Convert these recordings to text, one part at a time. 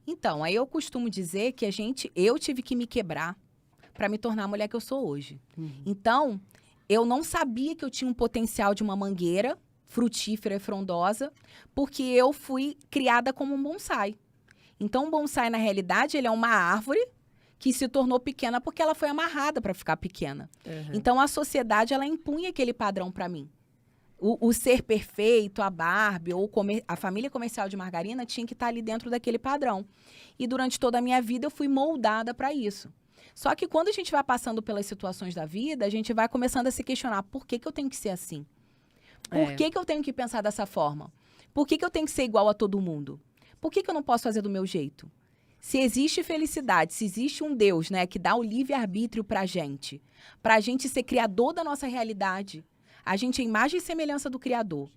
Então, aí eu costumo dizer que eu tive que me quebrar para me tornar a mulher que eu sou hoje. Então, eu não sabia que eu tinha um potencial de uma mangueira frutífera e frondosa, porque eu fui criada como um bonsai. Então, um bonsai, na realidade, ele é uma árvore que se tornou pequena porque ela foi amarrada para ficar pequena. Então, a sociedade, ela impunha aquele padrão para mim. O ser perfeito, a Barbie ou a família comercial de margarina tinha que estar ali dentro daquele padrão. E durante toda a minha vida eu fui moldada para isso. Só que quando a gente vai passando pelas situações da vida, a gente vai começando a se questionar: por que eu tenho que ser assim? Por que eu tenho que pensar dessa forma? Por que eu tenho que ser igual a todo mundo? Por que eu não posso fazer do meu jeito? Se existe felicidade, se existe um Deus, né, que dá o livre-arbítrio pra gente ser criador da nossa realidade, a gente é imagem e semelhança do Criador.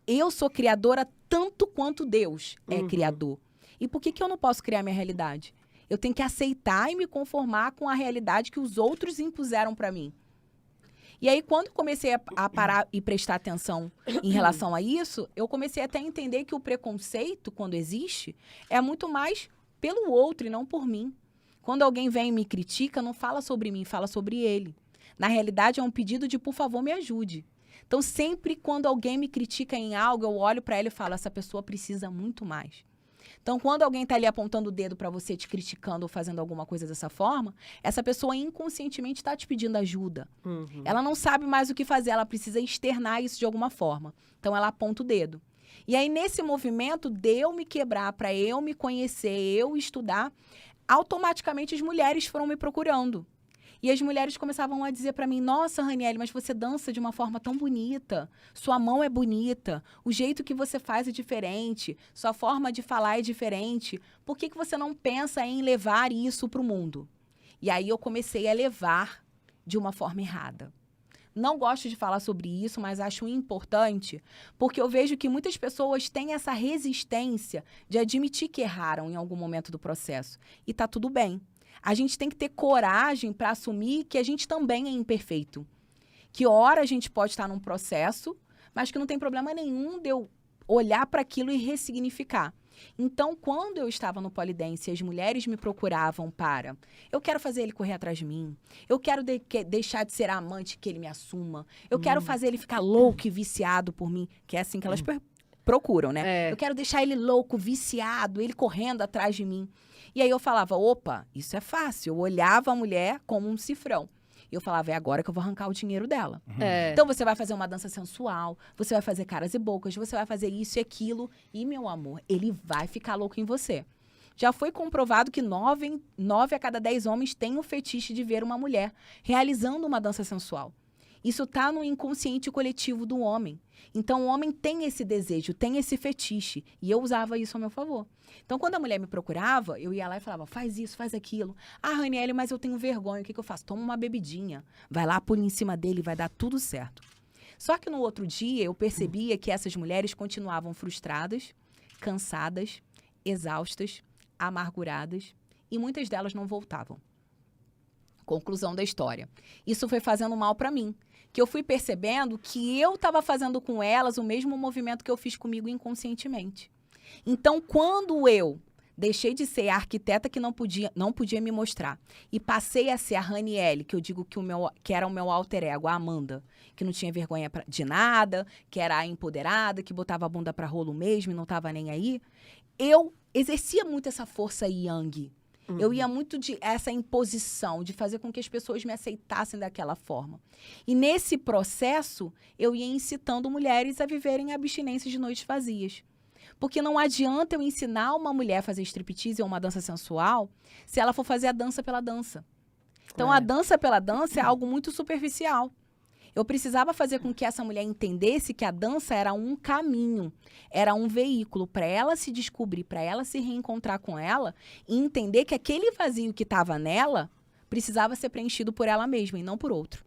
Eu sou criadora tanto quanto Deus é criador. E por que eu não posso criar minha realidade? Eu tenho que aceitar e me conformar com a realidade que os outros impuseram para mim. E aí, quando eu comecei a parar e prestar atenção em relação a isso, eu comecei até a entender que o preconceito, quando existe, é muito mais pelo outro e não por mim. Quando alguém vem e me critica, não fala sobre mim, fala sobre ele. Na realidade, é um pedido de, por favor, me ajude. Então, sempre quando alguém me critica em algo, eu olho para ela e falo: essa pessoa precisa muito mais. Então, quando alguém está ali apontando o dedo para você, te criticando ou fazendo alguma coisa dessa forma, essa pessoa inconscientemente está te pedindo ajuda. Ela não sabe mais o que fazer, ela precisa externar isso de alguma forma. Então, ela aponta o dedo. E aí, nesse movimento de eu me quebrar, para eu me conhecer, eu estudar, automaticamente as mulheres foram me procurando. E as mulheres começavam a dizer para mim: nossa, Raniele, mas você dança de uma forma tão bonita, sua mão é bonita, o jeito que você faz é diferente, sua forma de falar é diferente, por que você não pensa em levar isso para o mundo? E aí eu comecei a levar de uma forma errada. Não gosto de falar sobre isso, mas acho importante, porque eu vejo que muitas pessoas têm essa resistência de admitir que erraram em algum momento do processo. E tá tudo bem. A gente tem que ter coragem para assumir que a gente também é imperfeito. Que hora a gente pode estar num processo, mas que não tem problema nenhum de eu olhar para aquilo e ressignificar. Então, quando eu estava no Polidense e as mulheres me procuravam para: eu quero fazer ele correr atrás de mim, eu quero deixar de ser a amante que ele me assuma, eu quero fazer ele ficar louco e viciado por mim, que é assim que elas procuram, né? Eu quero deixar ele louco, viciado, ele correndo atrás de mim. E aí eu falava: opa, isso é fácil. Eu olhava a mulher como um cifrão. E eu falava: é agora que eu vou arrancar o dinheiro dela. Então você vai fazer uma dança sensual, você vai fazer caras e bocas, você vai fazer isso e aquilo. E, meu amor, ele vai ficar louco em você. Já foi comprovado que 9 a cada 10 homens têm o fetiche de ver uma mulher realizando uma dança sensual. Isso está no inconsciente coletivo do homem. Então, o homem tem esse desejo, tem esse fetiche. E eu usava isso a meu favor. Então, quando a mulher me procurava, eu ia lá e falava: faz isso, faz aquilo. Ah, Raniele, mas eu tenho vergonha. O que eu faço? Toma uma bebidinha. Vai lá, pula em cima dele, vai dar tudo certo. Só que no outro dia, eu percebia que essas mulheres continuavam frustradas, cansadas, exaustas, amarguradas. E muitas delas não voltavam. Conclusão da história. Isso foi fazendo mal para mim. Que eu fui percebendo que eu estava fazendo com elas o mesmo movimento que eu fiz comigo inconscientemente. Então, quando eu deixei de ser a arquiteta que não podia me mostrar e passei a ser a Raniele, que eu digo que era o meu alter ego, a Amanda, que não tinha vergonha de nada, que era a empoderada, que botava a bunda para rolo mesmo e não estava nem aí, eu exercia muito essa força yang. Eu ia muito de essa imposição, de fazer com que as pessoas me aceitassem daquela forma. E nesse processo, eu ia incitando mulheres a viverem abstinência de noites vazias. Porque não adianta eu ensinar uma mulher a fazer striptease ou uma dança sensual se ela for fazer a dança pela dança. Então, a dança pela dança é algo muito superficial. Eu precisava fazer com que essa mulher entendesse que a dança era um caminho, era um veículo para ela se descobrir, para ela se reencontrar com ela e entender que aquele vazio que estava nela precisava ser preenchido por ela mesma e não por outro.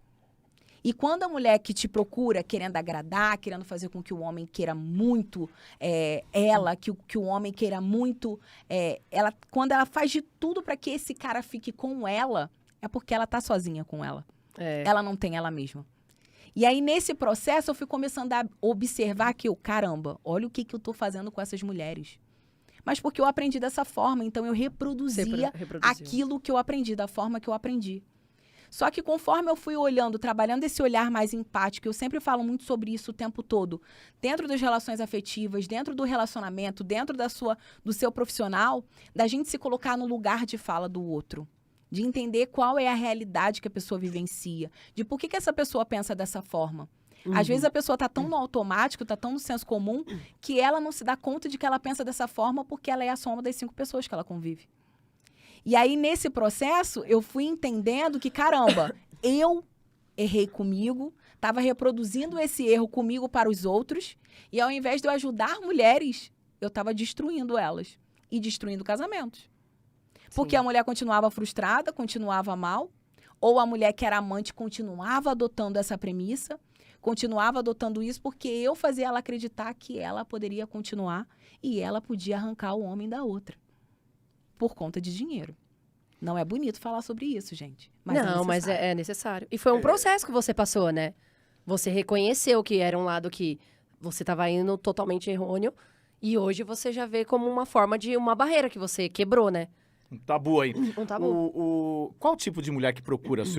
E quando a mulher que te procura querendo agradar, querendo fazer com que o homem queira muito ela, que o homem queira muito quando ela faz de tudo para que esse cara fique com ela, é porque ela está sozinha com ela. Ela não tem ela mesma. E aí, nesse processo, eu fui começando a observar que caramba, olha o que eu tô fazendo com essas mulheres. mas porque eu aprendi dessa forma. Então, eu reproduzia Reproduziu. aquilo que eu aprendi, da forma que eu aprendi. Só que conforme eu fui olhando, trabalhando esse olhar mais empático, eu sempre falo muito sobre isso o tempo todo, dentro das relações afetivas, dentro do relacionamento, dentro do seu profissional, da gente se colocar no lugar de fala do outro. De entender qual é a realidade que a pessoa vivencia, de por que essa pessoa pensa dessa forma. Às vezes a pessoa tá tão no automático, tá tão no senso comum, que ela não se dá conta de que ela pensa dessa forma porque ela é a soma das 5 pessoas que ela convive. E aí, nesse processo, eu fui entendendo que, caramba, eu errei comigo, estava reproduzindo esse erro comigo para os outros, e ao invés de eu ajudar mulheres, eu estava destruindo elas e destruindo casamentos. Porque a mulher continuava frustrada, continuava mal, ou a mulher que era amante continuava adotando essa premissa, continuava adotando isso porque eu fazia ela acreditar que ela poderia continuar e ela podia arrancar o homem da outra. Por conta de dinheiro. Não é bonito falar sobre isso, gente. Mas é necessário. E foi um processo que você passou, né? Você reconheceu que era um lado que você estava indo totalmente errôneo. E hoje você já vê como uma forma de uma barreira que você quebrou, né? Um tabu aí. Um tabu. Qual tipo de mulher que procura